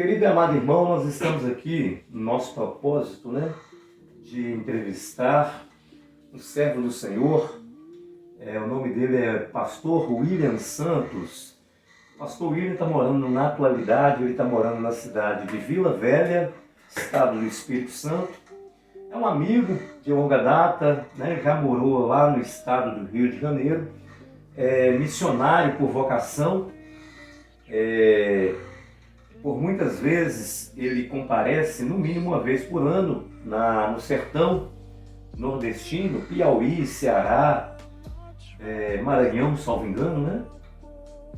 Querido e amado irmão, nós estamos aqui no nosso propósito, de entrevistar um servo do Senhor. O nome dele é Pastor William Santos. O Pastor William está morando, na atualidade, ele está morando na cidade de Vila Velha, estado do Espírito Santo. É um amigo de longa data, já morou lá no estado do Rio de Janeiro. É missionário por vocação. Por muitas vezes ele comparece, no mínimo uma vez por ano, no sertão nordestino, Piauí, Ceará, Maranhão, salvo engano, né?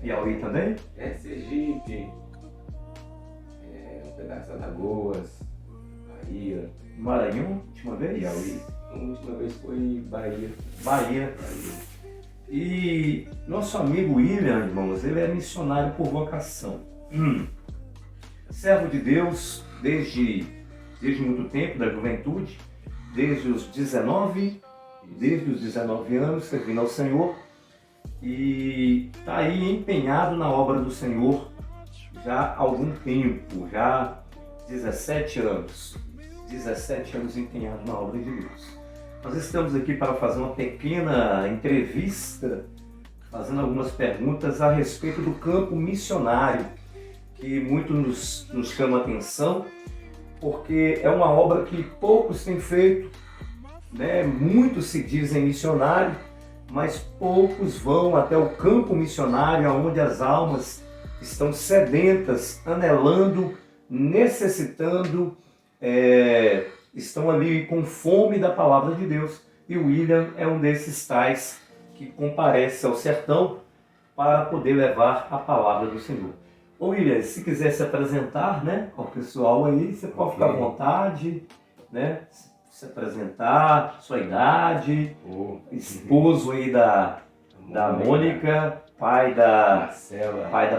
Piauí também? Sergipe, um pedaço de Alagoas, Bahia. Maranhão, última vez? Piauí. A última vez foi Bahia. Bahia. E nosso amigo William, irmãos, ele é missionário por vocação. Servo de Deus desde muito tempo, da juventude, desde os 19 anos, servindo ao Senhor, e está aí empenhado na obra do Senhor já há algum tempo, já 17 anos empenhado na obra de Deus. Nós estamos aqui para fazer uma pequena entrevista, fazendo algumas perguntas a respeito do campo missionário, que muito nos chama a atenção, porque é uma obra que poucos têm feito, Muitos se dizem missionários, mas poucos vão até o campo missionário, onde as almas estão sedentas, anelando, necessitando, estão ali com fome da palavra de Deus. E o William é um desses tais que comparece ao sertão para poder levar a palavra do Senhor. Ô William, se quiser se apresentar, ao pessoal aí, você pode ficar à vontade, se apresentar, sua idade, esposo aí da Mônica, pai da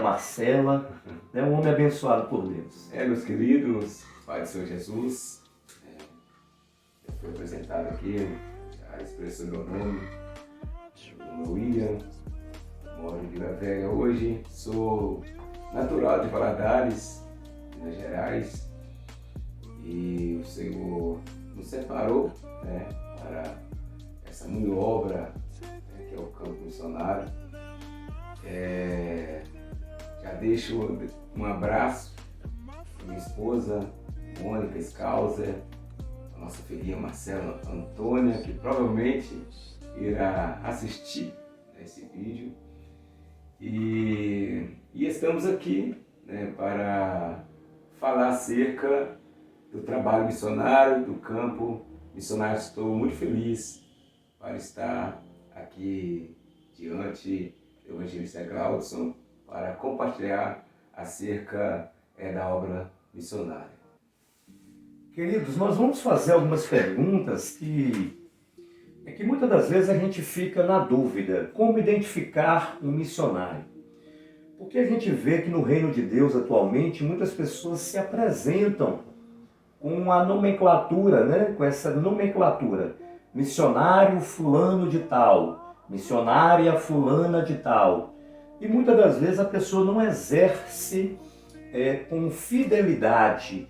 Marcela, um homem abençoado por Deus. Meus queridos, Pai do Senhor Jesus, já foi apresentado aqui, já expressou meu nome, William, moro em Vila Velha hoje, sou natural de Valadares, Minas Gerais, e o Senhor nos separou para essa muito obra que é o campo missionário. Já deixo um abraço para minha esposa, Mônica Scalzer, a nossa filhinha Marcela Antônia, que provavelmente irá assistir esse vídeo. E estamos aqui para falar acerca do trabalho missionário, do campo missionário. Estou muito feliz para estar aqui diante do evangelista Glaudson para compartilhar acerca da obra missionária. Queridos, nós vamos fazer algumas perguntas que muitas das vezes a gente fica na dúvida, como identificar um missionário? Porque a gente vê que no reino de Deus atualmente muitas pessoas se apresentam com a nomenclatura, com essa nomenclatura, missionário fulano de tal, missionária fulana de tal. E muitas das vezes a pessoa não exerce com fidelidade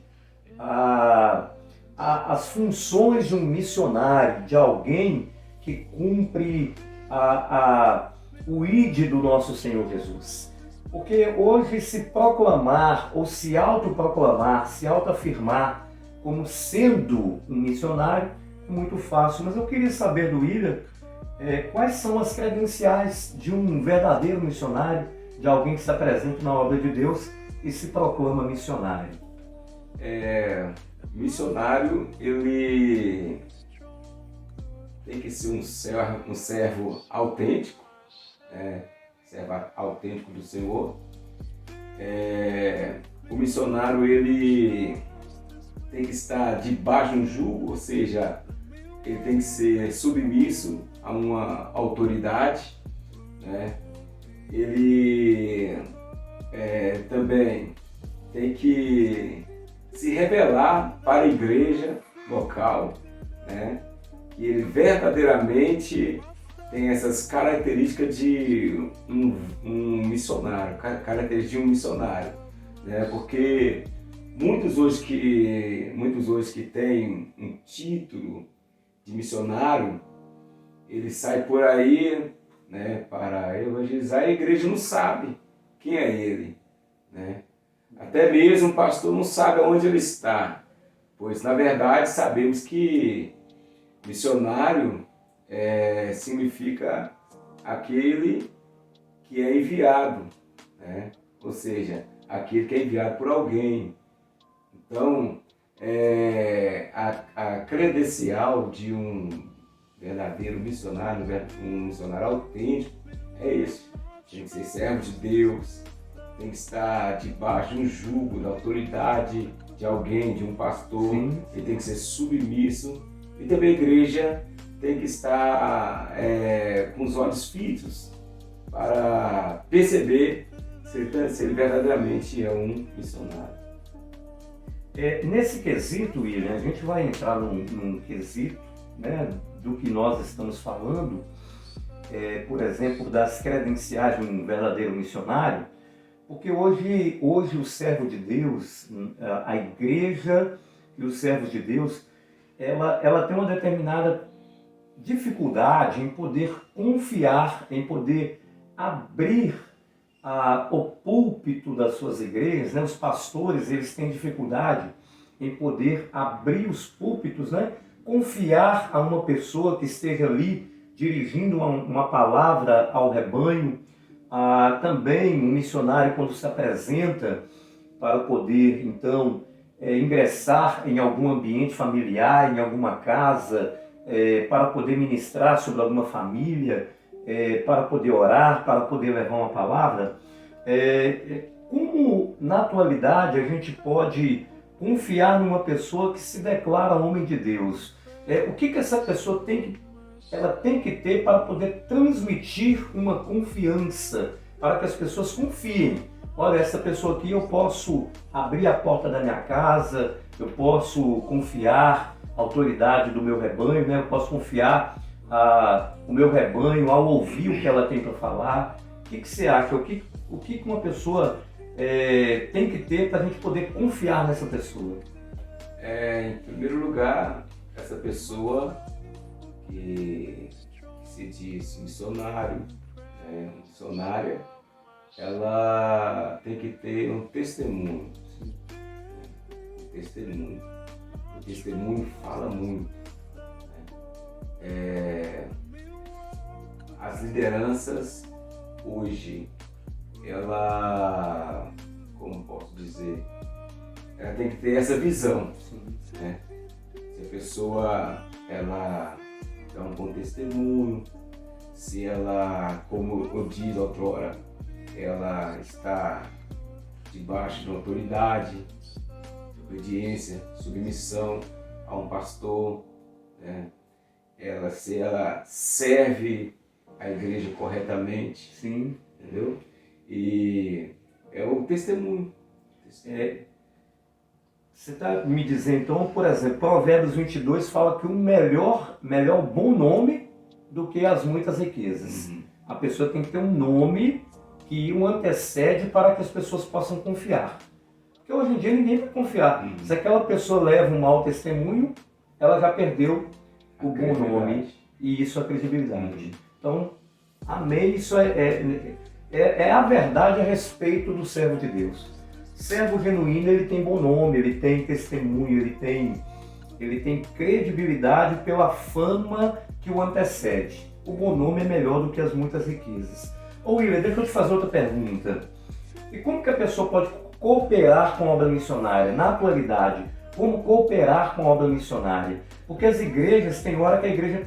as funções de um missionário, de alguém que cumpre o ID do nosso Senhor Jesus. Porque hoje se proclamar ou se autoproclamar, se autoafirmar como sendo um missionário é muito fácil. Mas eu queria saber do William quais são as credenciais de um verdadeiro missionário, de alguém que se apresenta na obra de Deus e se proclama missionário. Missionário, ele tem que ser um servo autêntico, servo autêntico do Senhor. O missionário, ele tem que estar debaixo de um jugo, ou seja, ele tem que ser submisso a uma autoridade, Ele também tem que se revelar para a igreja local, que ele verdadeiramente tem essas características de um missionário, porque muitos hoje que têm um título de missionário, ele sai por aí, né, para evangelizar, e a igreja não sabe quem é ele, né? Até mesmo o pastor não sabe onde ele está, pois na verdade sabemos que missionário significa aquele que é enviado, né? Ou seja, aquele que é enviado por alguém. Então, a credencial de um verdadeiro missionário, um missionário autêntico, é esse. Tem que ser servo de Deus, tem que estar debaixo de um jugo, da autoridade de alguém, de um pastor. Sim. Ele tem que ser submisso. E também a igreja tem que estar com os olhos fitos para perceber se ele verdadeiramente é um missionário. Nesse quesito, William, a gente vai entrar num quesito, né, do que nós estamos falando, por exemplo, das credenciais de um verdadeiro missionário, porque hoje o servo de Deus, a igreja e os servos de Deus, ela tem uma determinada dificuldade em poder confiar, em poder abrir o púlpito das suas igrejas, né? Os pastores, eles têm dificuldade em poder abrir os púlpitos, né? Confiar a uma pessoa que esteja ali dirigindo uma palavra ao rebanho. Também um missionário, quando se apresenta para poder, então, ingressar em algum ambiente familiar, em alguma casa, para poder ministrar sobre alguma família, para poder orar, para poder levar uma palavra, como na atualidade a gente pode confiar numa pessoa que se declara homem de Deus? O que essa pessoa ela tem que ter para poder transmitir uma confiança, para que as pessoas confiem? Olha, essa pessoa aqui, eu posso abrir a porta da minha casa, eu posso confiar a autoridade do meu rebanho, né? Eu posso confiar o meu rebanho ao ouvir o que ela tem para falar. O que você acha? O que uma pessoa tem que ter para a gente poder confiar nessa pessoa? Em primeiro lugar, essa pessoa que se diz missionário, missionária, ela tem que ter um testemunho. O testemunho fala muito. As lideranças hoje, como posso dizer, ela tem que ter essa visão, né? Se a pessoa ela dá um bom testemunho, se ela, como eu disse outrora, ela está debaixo de uma autoridade, de obediência, submissão a um pastor, né? Se ela serve a igreja corretamente, sim, entendeu? E é o testemunho. Você está me dizendo, então, por exemplo, Provérbios 22 fala que o melhor bom nome do que as muitas riquezas. Uhum. A pessoa tem que ter um nome que o antecede para que as pessoas possam confiar. Porque hoje em dia ninguém vai confiar. Uhum. Se aquela pessoa leva um mau testemunho, ela já perdeu o bom nome e isso a credibilidade. Uhum. Então, amém, isso é a verdade a respeito do servo de Deus. Servo genuíno, ele tem bom nome, ele tem testemunho, ele tem credibilidade pela fama que o antecede. O bom nome é melhor do que as muitas riquezas. William, deixa eu te fazer outra pergunta. E como que a pessoa pode cooperar com a obra missionária? Na atualidade, como cooperar com a obra missionária? Porque as igrejas, tem hora que a igreja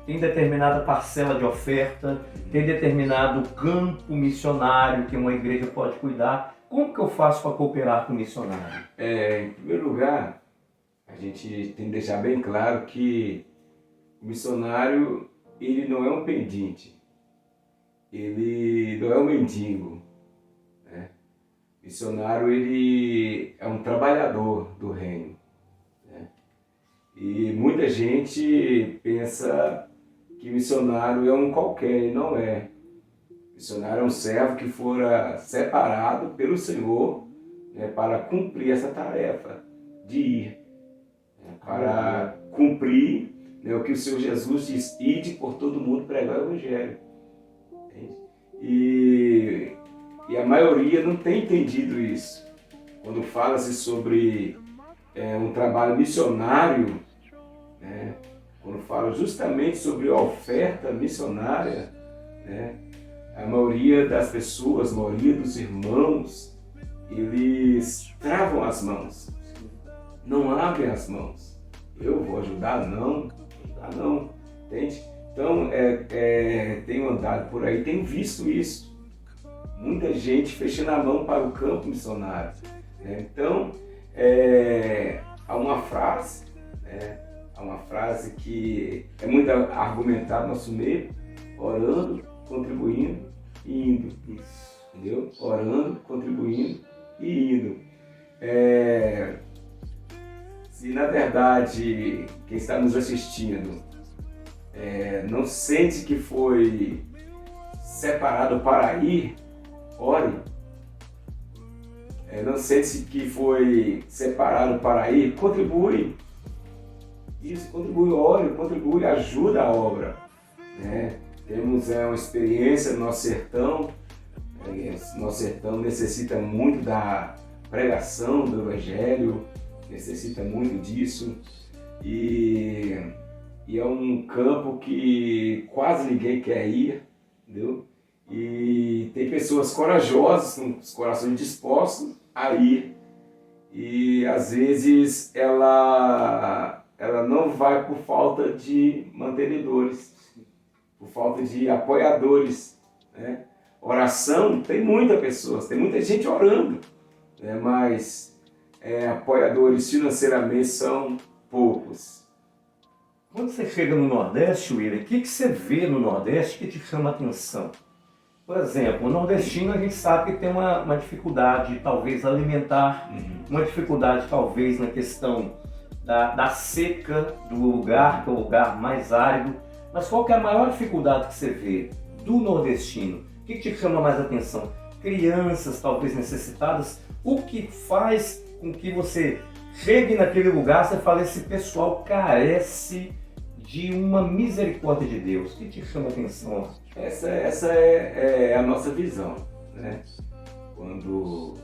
tem determinada parcela de oferta, tem determinado campo missionário que uma igreja pode cuidar. Como que eu faço para cooperar com o missionário? Em primeiro lugar, a gente tem que deixar bem claro que o missionário, ele não é um pedinte, ele não é um mendigo, né? O missionário, ele é um trabalhador do reino, né? E muita gente pensa que missionário é um qualquer, e não é. Missionário é um servo que fora separado pelo Senhor né, para cumprir essa tarefa de ir, né, para cumprir, né, o que o Senhor Jesus diz: ide por todo mundo pregar o Evangelho. Entende? E a maioria não tem entendido isso. Quando fala-se sobre um trabalho missionário, né, quando fala justamente sobre a oferta missionária, né, a maioria das pessoas, a maioria dos irmãos, eles travam as mãos, não abrem as mãos. Eu vou ajudar? Não, entende? Então, tenho andado por aí, tenho visto isso. Muita gente fechando a mão para o campo missionário, né? Então, há uma frase, né? Há uma frase que é muito argumentada no nosso meio: orando, contribuindo e indo. Entendeu? Orando, contribuindo e indo. Se na verdade quem está nos assistindo não sente que foi separado para ir, ore. Não sente que foi separado para ir, contribui. Isso, contribui, ore, contribui, ajuda a obra, né? Temos uma experiência no nosso sertão. Nosso sertão necessita muito da pregação do Evangelho, necessita muito disso. E é um campo que quase ninguém quer ir, entendeu? E tem pessoas corajosas, com os corações dispostos a ir. E às vezes ela não vai por falta de mantenedores, por falta de apoiadores, né? Oração, tem muitas pessoas, tem muita gente orando, né? Mas apoiadores financeiramente são poucos. Quando você chega no Nordeste, William, o que você vê no Nordeste que te chama a atenção? Por exemplo, o nordestino a gente sabe que tem uma dificuldade talvez alimentar, uma dificuldade talvez na questão da seca do lugar, que é o lugar mais árido. Mas qual que é a maior dificuldade que você vê do nordestino? O que te chama mais atenção? Crianças talvez necessitadas? O que faz com que você chegue naquele lugar e fale: esse pessoal carece de uma misericórdia de Deus? O que te chama a atenção? Essa é a nossa visão, né? Quando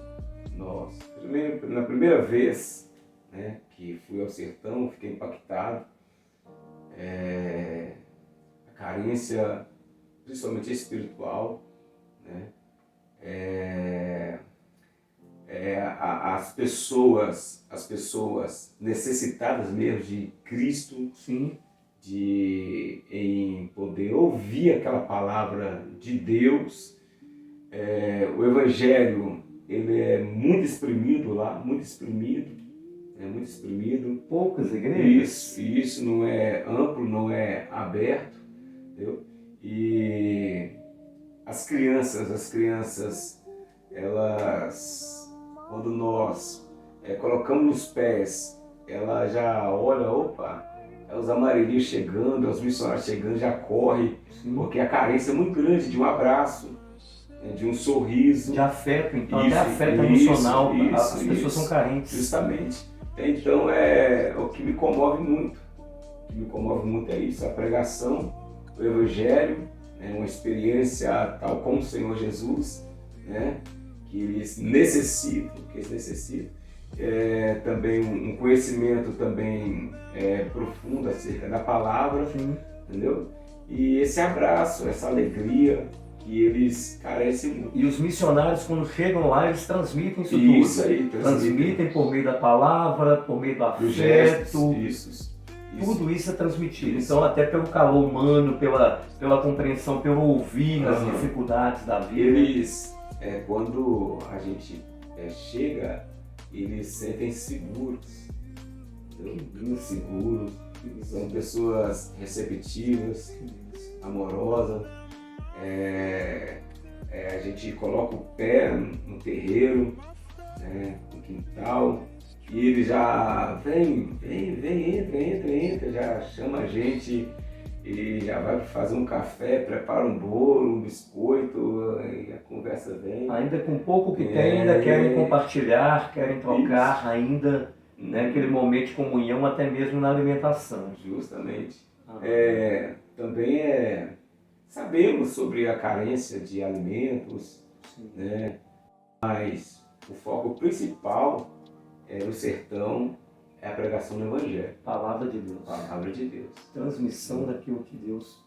nós, na primeira vez, né, que fui ao sertão, fiquei impactado. A carência, principalmente espiritual, né? As pessoas necessitadas mesmo de Cristo, Sim, em poder ouvir aquela palavra de Deus. O Evangelho, ele é muito exprimido lá, muito exprimido. poucas igrejas. Isso não é amplo, não é aberto, entendeu? E as crianças, elas, quando nós colocamos nos pés, ela já olha, opa, os amarelinhos chegando, os missionários chegando, já corre, porque a carência é muito grande de um abraço, de um sorriso. De afeto, então, até afeto emocional, as pessoas são carentes. Justamente. Então, o que me comove muito. O que me comove muito é isso, a pregação, o Evangelho, né, uma experiência tal como o Senhor Jesus, né, que eles necessitam, também um conhecimento também profundo acerca da palavra, entendeu? E esse abraço, essa alegria que eles carecem muito. E os missionários, quando chegam lá, eles transmitem isso Isso tudo. aí, transmitem por meio da palavra, por meio do afeto. Isso. Tudo isso é transmitido. Então, até pelo calor humano, pela compreensão, pelo ouvir as dificuldades da vida. Eles, quando a gente chega, eles sentem seguros. Seguros. São pessoas receptivas, amorosas. A gente coloca o pé no terreiro, né, no quintal, e ele já vem, entra, já chama a gente. e já vai fazer um café, prepara um bolo, um biscoito, e a conversa vem. Ainda com pouco que tem, ainda querem compartilhar, querem trocar ainda, né, aquele momento de comunhão, até mesmo na alimentação. Justamente. Também sabemos sobre a carência de alimentos, né? Mas o foco principal no sertão é a pregação do Evangelho. Palavra de Deus. Palavra de Deus. Transmissão daquilo que Deus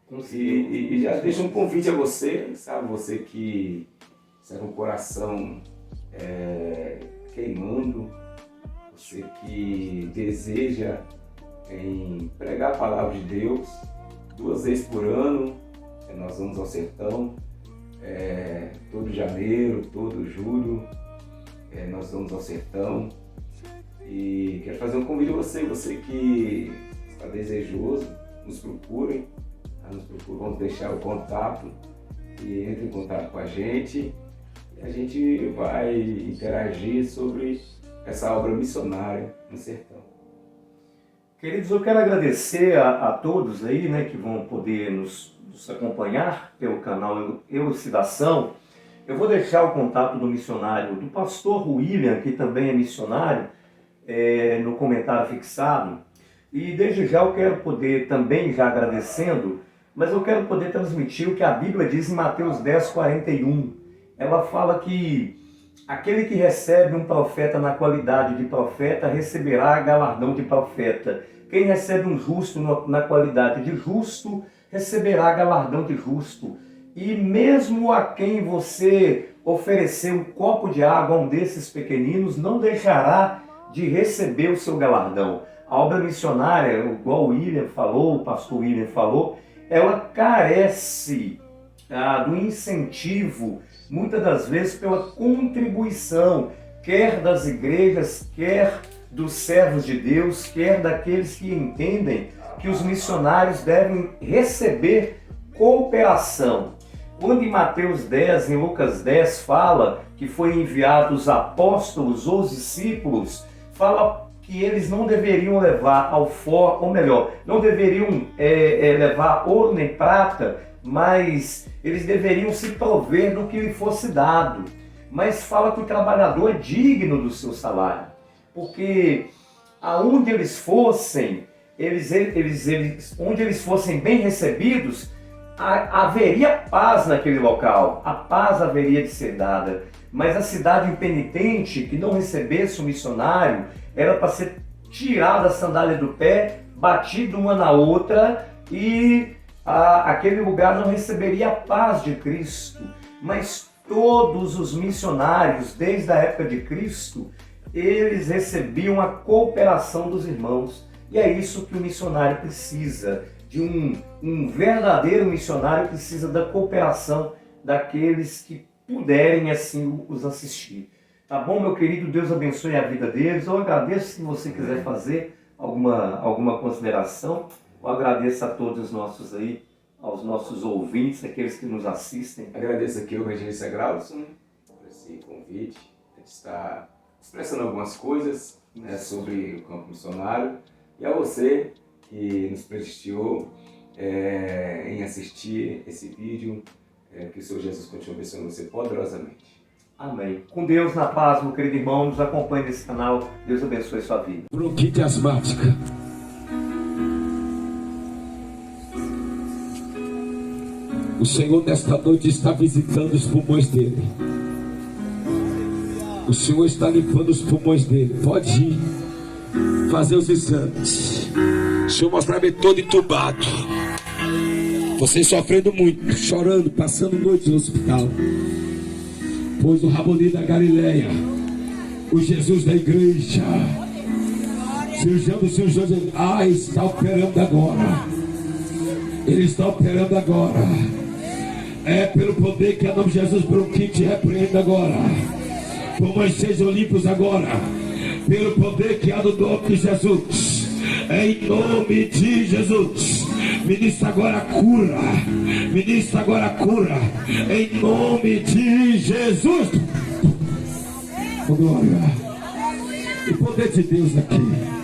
conseguiu. E já deixo um convite a você, sabe? Você que está com o coração queimando, você que deseja em pregar a palavra de Deus 2 vezes por ano. Nós vamos ao sertão, todo janeiro, todo julho, nós vamos ao sertão. E quero fazer um convite a você que está desejoso, nos procurem, vamos deixar o contato e entre em contato com a gente. E a gente vai interagir sobre essa obra missionária no sertão. Queridos, eu quero agradecer a todos aí, né, que vão poder nos acompanhar pelo canal Elucidação. Eu vou deixar o contato do missionário, do pastor William, que também é missionário, no comentário fixado. E desde já eu quero poder também, já agradecendo, mas eu quero poder transmitir o que a Bíblia diz em Mateus 10:41. Ela fala que aquele que recebe um profeta na qualidade de profeta receberá galardão de profeta. Quem recebe um justo na qualidade de justo receberá galardão de justo. E mesmo a quem você oferecer um copo de água a um desses pequeninos, não deixará de receber o seu galardão. A obra missionária, igual o William falou, o pastor William falou, ela carece do incentivo, muitas das vezes pela contribuição, quer das igrejas, quer dos servos de Deus, quer daqueles que entendem que os missionários devem receber cooperação. Quando em Mateus 10, em Lucas 10, fala que foi enviados os apóstolos, os discípulos, fala que eles não deveriam levar alforje, ou melhor, não deveriam levar ouro nem prata, mas eles deveriam se prover do que lhe fosse dado. Mas fala que o trabalhador é digno do seu salário, porque aonde eles fossem, onde eles fossem bem recebidos, haveria paz naquele local, a paz haveria de ser dada. Mas a cidade impenitente que não recebesse o missionário era para ser tirada a sandália do pé, batida uma na outra, e aquele lugar não receberia a paz de Cristo. Mas todos os missionários, desde a época de Cristo, eles recebiam a cooperação dos irmãos. E é isso que o missionário precisa, de um verdadeiro missionário precisa da cooperação daqueles que puderem assim os assistir. Tá bom, meu querido? Deus abençoe a vida deles. Eu agradeço se você quiser fazer alguma consideração. Eu agradeço a todos os nossos aí, aos nossos ouvintes, aqueles que nos assistem. Agradeço aqui ao evangelista Graudson por esse convite. A gente está expressando algumas coisas, né, sobre o campo missionário. E a você que nos prestigiou em assistir esse vídeo, que o Senhor Jesus continue abençoando você poderosamente. Amém. Com Deus, na paz, meu querido irmão, nos acompanhe nesse canal. Deus abençoe sua vida. Bronquite asmática. O Senhor nesta noite está visitando os pulmões dele. O Senhor está limpando os pulmões dele. Pode ir fazer os exames. O Senhor mostrar bem todo entubado. Você sofrendo muito, chorando, passando noites no hospital. Pois o Rabboni da Galileia, o Jesus da igreja, cirurgião dos cirurgiões, está operando agora. Ele está operando agora. É pelo poder que a nome de Jesus, bronquite repreenda agora. Pulmões sejam limpos agora. Pelo poder que há no nome de Jesus. Em nome de Jesus. Ministra agora a cura. Ministra agora a cura. Em nome de Jesus. Glória. O poder de Deus aqui.